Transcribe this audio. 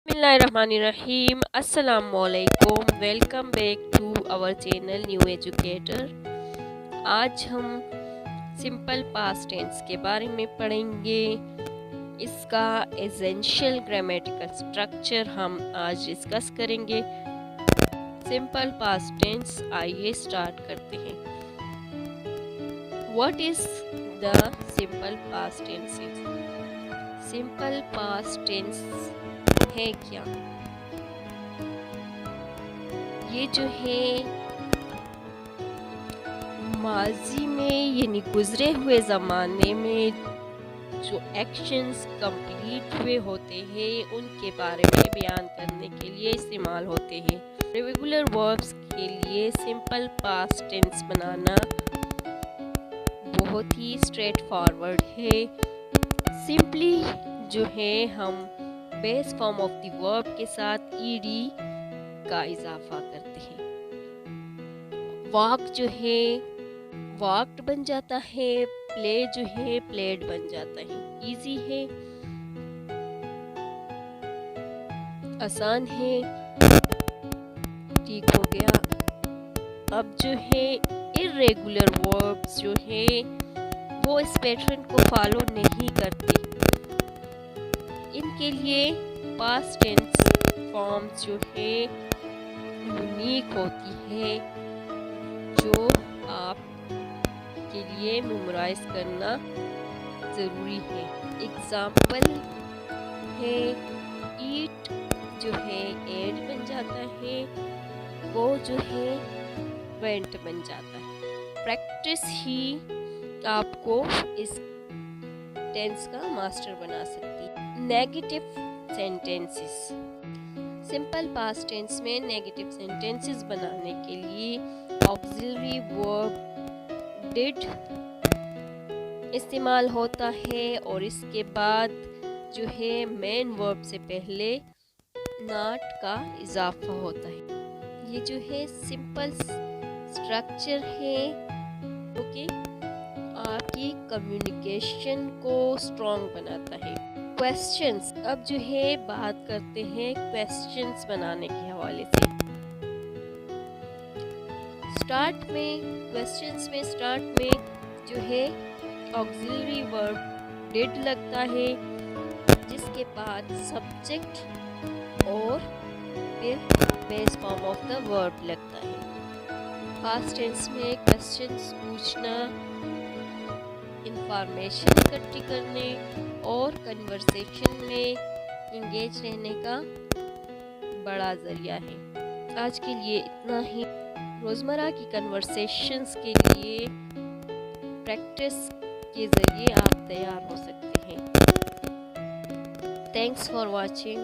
बिस्मिल्लाहिर्रहमानिर्रहीम। अस्सलामुअलैकुम। Welcome back to our channel New Educator. आज हम सिंपल पास्ट टेंस के बारे में पढ़ेंगे। इसका एसेंशियल ग्रामेटिकल स्ट्रक्चर हम आज डिस्कस करेंगे। सिंपल पास्ट टेंस, आइए स्टार्ट करते हैं। What is the simple past tenses? Simple past tense है क्या? ये जो है माजी में यानी गुजरे हुए ज़माने में जो एक्शंस कंप्लीट हुए होते हैं उनके बारे में बयान करने के लिए इस्तेमाल होते हैं। रेगुलर वर्ब्स के लिए सिंपल पास्ट टेंस बनाना बहुत ही स्ट्रेट फॉरवर्ड है। सिंपली जो है हम base form of the verb के साथ ईडी का इजाफा करते हैं। वॉक जो है वॉक्ड बन जाता है, प्ले जो है प्लेड बन जाता है। इजी है, आसान है, ठीक हो गया। अब जो है इर्रेगुलर वर्ब्स जो है वो इस पैटर्न को फॉलो नहीं करते। इनके लिए पास्ट टेंस फॉर्म्स जो है यूनिक होती है, जो आप के लिए मेमोराइज करना ज़रूरी है। एग्जाम्पल है ईट जो है एड बन जाता है, वो जो है वेंट बन जाता है। प्रैक्टिस ही आपको इस टेंस का मास्टर बना सकती है। Negative sentences, simple past tense में नेगेटिव सेंटेंसेस बनाने के लिए ऑक्सिलरी वर्ब डिड इस्तेमाल होता है और इसके बाद जो है मेन वर्ब से पहले नॉट का इजाफा होता है। ये जो है सिंपल स्ट्रक्चर है ओके, आपकी कम्युनिकेशन को स्ट्रॉन्ग बनाता है। क्वेश्चंस, अब जो है बात करते हैं क्वेश्चंस बनाने के हवाले से। स्टार्ट में जो है ऑक्सिलरी वर्ब डिड लगता है, जिसके बाद सब्जेक्ट और फिर base form of the verb लगता है। पास्ट टेंस में क्वेश्चंस पूछना इंफॉर्मेशन इकट्ठी करने और कन्वर्सेशन में इंगेज रहने का बड़ा ज़रिया है। आज के लिए इतना ही। रोज़मर्रा की कन्वर्सेशंस के लिए प्रैक्टिस के ज़रिए आप तैयार हो सकते हैं। Thanks for watching.